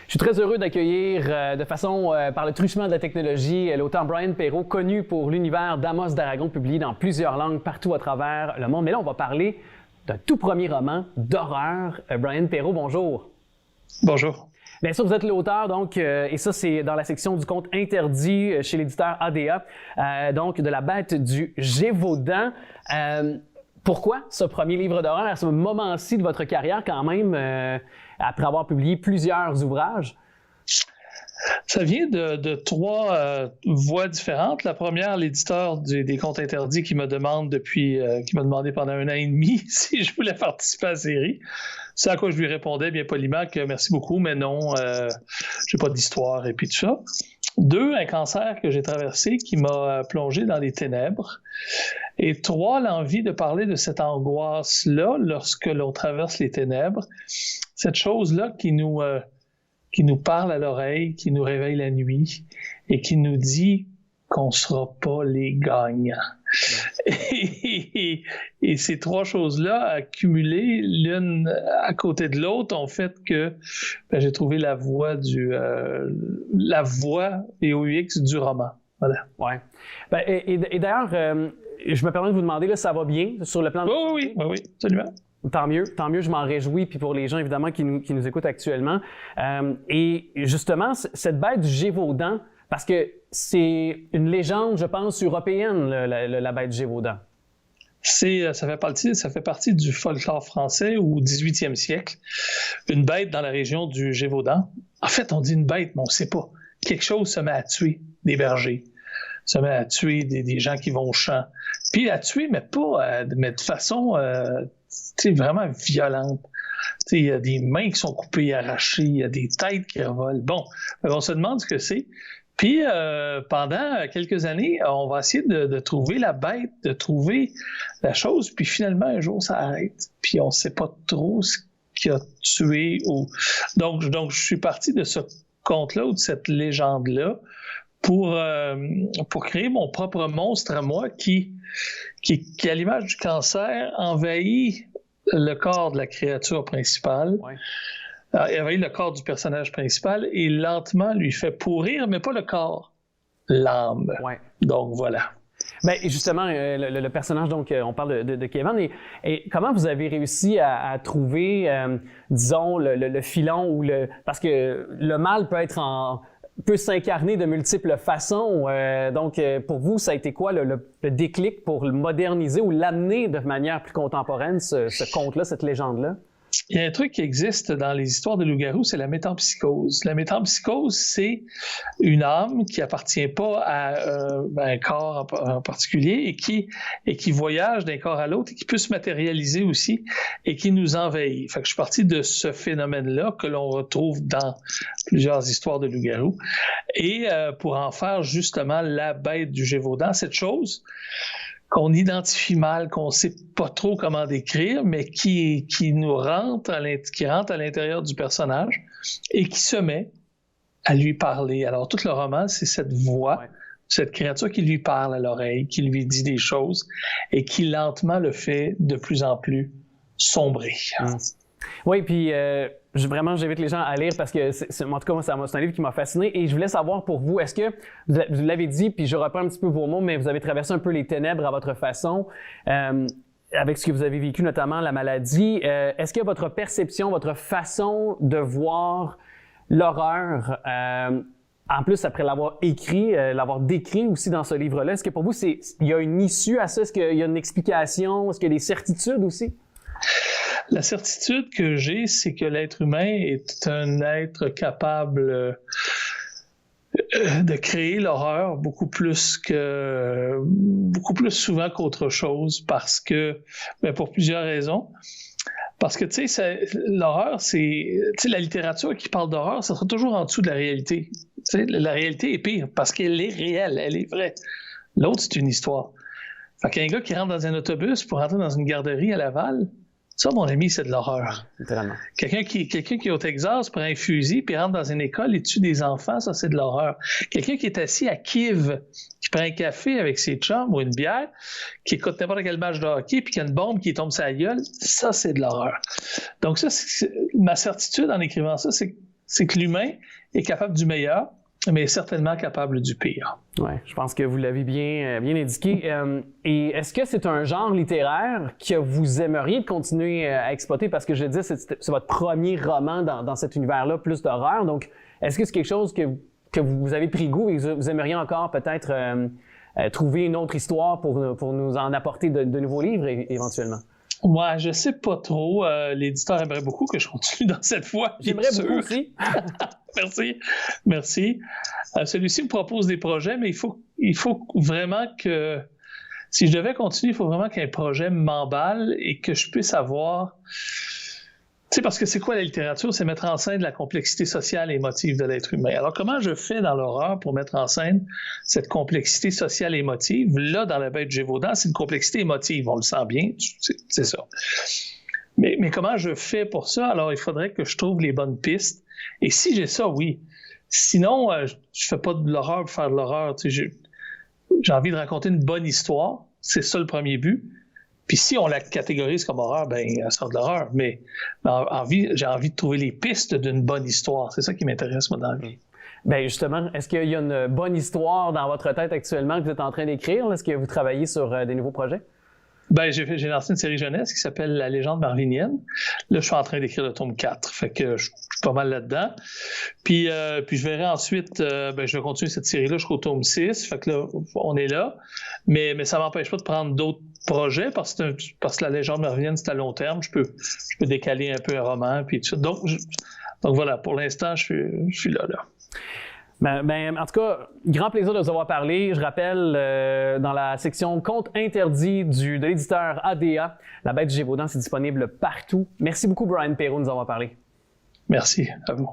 Je suis très heureux d'accueillir de façon par le truchement de la technologie l'auteur Brian Perrault, connu pour l'univers d'Amos d'Aragon, publié dans plusieurs langues partout à travers le monde. Mais là, on va parler d'un tout premier roman d'horreur. Brian Perrault, bonjour. Bonjour. Bien sûr, vous êtes l'auteur, donc, et ça, c'est dans la section du conte interdit chez l'éditeur ADA, donc de La Bête du Gévaudan. Pourquoi ce premier livre d'horreur à ce moment-ci de votre carrière, quand même, après avoir publié plusieurs ouvrages? Ça vient de trois voies différentes. La première, l'éditeur des contes interdits qui me demande qui m'a demandé pendant 1 an et demi si je voulais participer à la série. C'est à quoi je lui répondais bien poliment que merci beaucoup, mais non, j'ai pas d'histoire et puis tout ça. 2, un cancer que j'ai traversé qui m'a plongé dans les ténèbres. Et 3, l'envie de parler de cette angoisse-là lorsque l'on traverse les ténèbres. Cette chose-là qui nous parle à l'oreille, qui nous réveille la nuit et qui nous dit qu'on ne sera pas les gagnants. Et ces 3 choses-là, accumulées l'une à côté de l'autre, ont fait que j'ai trouvé la voie VOUX du roman. Voilà. Ouais. Et d'ailleurs, je me permets de vous demander, là, ça va bien sur le plan de... Oui, absolument. Tant mieux, je m'en réjouis, puis pour les gens, évidemment, qui nous écoutent actuellement. Et justement, cette bête du Gévaudan, parce que c'est une légende, je pense, européenne, la bête du Gévaudan. Ça fait partie du folklore français au 18e siècle. Une bête dans la région du Gévaudan. En fait, on dit une bête, mais on ne sait pas. Quelque chose se met à tuer des bergers, se met à tuer des gens qui vont au champ. Puis à tuer, mais de façon vraiment violente. Il y a des mains qui sont coupées, arrachées, il y a des têtes qui revolent. Bon, on se demande ce que c'est. Puis, pendant quelques années, on va essayer de trouver la bête, de trouver la chose, puis finalement, un jour, ça arrête. Puis, on ne sait pas trop ce qui a tué. Donc, je suis parti de ce conte-là ou de cette légende-là pour créer mon propre monstre à moi qui à l'image du cancer, envahit le corps de la créature principale. Ouais. Il envahit le corps du personnage principal et lentement lui fait pourrir, mais pas le corps, l'âme. Ouais. Donc, voilà. Bien, justement, le personnage, donc, on parle de Kevin. Et comment vous avez réussi à trouver, disons, le filon parce que le mal peut s'incarner de multiples façons. Donc, pour vous, ça a été quoi le déclic pour le moderniser ou l'amener de manière plus contemporaine, ce conte-là, cette légende-là? Il y a un truc qui existe dans les histoires de loup-garou, c'est la métempsychose. La métempsychose, c'est une âme qui appartient pas à un corps en particulier et qui voyage d'un corps à l'autre et qui peut se matérialiser aussi et qui nous envahit. Fait que je suis parti de ce phénomène-là que l'on retrouve dans plusieurs histoires de loup-garou et pour en faire justement la bête du Gévaudan, cette chose qu'on identifie mal, qu'on ne sait pas trop comment décrire, mais qui rentre à l'intérieur du personnage et qui se met à lui parler. Alors, tout le roman, c'est cette voix, cette créature qui lui parle à l'oreille, qui lui dit des choses et qui lentement le fait de plus en plus sombrer. Oui, puis vraiment, j'invite les gens à lire parce que, en tout cas, moi, c'est un livre qui m'a fasciné et je voulais savoir pour vous, est-ce que, vous l'avez dit, puis je reprends un petit peu vos mots, mais vous avez traversé un peu les ténèbres à votre façon, avec ce que vous avez vécu, notamment la maladie. Est-ce que votre perception, votre façon de voir l'horreur, en plus, après l'avoir écrit, l'avoir décrit aussi dans ce livre-là, est-ce que pour vous, il y a une issue à ça? Est-ce qu'il y a une explication? Est-ce qu'il y a des certitudes aussi? La certitude que j'ai, c'est que l'être humain est un être capable de créer l'horreur beaucoup plus souvent qu'autre chose parce que, pour plusieurs raisons. Parce que, tu sais, l'horreur, la littérature qui parle d'horreur, ça sera toujours en dessous de la réalité. Tu sais, la réalité est pire parce qu'elle est réelle, elle est vraie. L'autre, c'est une histoire. Fait qu'un gars qui rentre dans un autobus pour rentrer dans une garderie à Laval, ça, mon ami, c'est de l'horreur. Littéralement. Quelqu'un qui est au Texas prend un fusil puis rentre dans une école et tue des enfants, ça, c'est de l'horreur. Quelqu'un qui est assis à Kiev, qui prend un café avec ses chums ou une bière, qui écoute n'importe quel match de hockey puis qui a une bombe qui tombe sur la gueule, ça, c'est de l'horreur. Donc ça, ma certitude en écrivant ça, c'est que C'est que l'humain est capable du meilleur, mais est certainement capable du pire. Oui, je pense que vous l'avez bien indiqué. Et est-ce que c'est un genre littéraire que vous aimeriez continuer à exploiter? Parce que je dis, c'est votre premier roman dans cet univers-là, plus d'horreur. Donc, est-ce que c'est quelque chose que vous avez pris goût et que vous aimeriez encore peut-être trouver une autre histoire pour nous en apporter de nouveaux livres éventuellement? Ouais, je sais pas trop. L'éditeur aimerait beaucoup que je continue dans cette voie. J'aimerais beaucoup aussi. Merci. Celui-ci me propose des projets, mais il faut vraiment que, si je devais continuer, il faut vraiment qu'un projet m'emballe et que je puisse avoir... Tu sais, parce que c'est quoi la littérature? C'est mettre en scène la complexité sociale et émotive de l'être humain. Alors, comment je fais dans l'horreur pour mettre en scène cette complexité sociale et émotive? Là, dans La Bête du Gévaudan, c'est une complexité émotive, on le sent bien, c'est ça. Mais comment je fais pour ça? Alors, il faudrait que je trouve les bonnes pistes. Et si j'ai ça, oui. Sinon, je fais pas de l'horreur pour faire de l'horreur. Tu sais, j'ai envie de raconter une bonne histoire. C'est ça le premier but. Puis si on la catégorise comme horreur, ben elle sort de l'horreur. Mais j'ai envie de trouver les pistes d'une bonne histoire. C'est ça qui m'intéresse, moi, dans la vie. Bien, justement, est-ce qu'il y a une bonne histoire dans votre tête actuellement que vous êtes en train d'écrire? Est-ce que vous travaillez sur des nouveaux projets? Ben, j'ai lancé une série jeunesse qui s'appelle La légende marvinienne. Là, je suis en train d'écrire le tome 4. Fait que je suis pas mal là-dedans. Puis je verrai ensuite, je vais continuer cette série-là jusqu'au tome 6. Fait que là, on est là. Mais ça m'empêche pas de prendre d'autres projets parce que La légende marvinienne, c'est à long terme. Je peux décaler un peu un roman. Puis tout ça. Donc voilà, pour l'instant, je suis là. Ben, en tout cas, grand plaisir de vous avoir parlé. Je rappelle, dans la section Contes interdits de l'éditeur ADA, La Bête du Gévaudan, c'est disponible partout. Merci beaucoup, Brian Perrault, de nous avoir parlé. Merci à vous.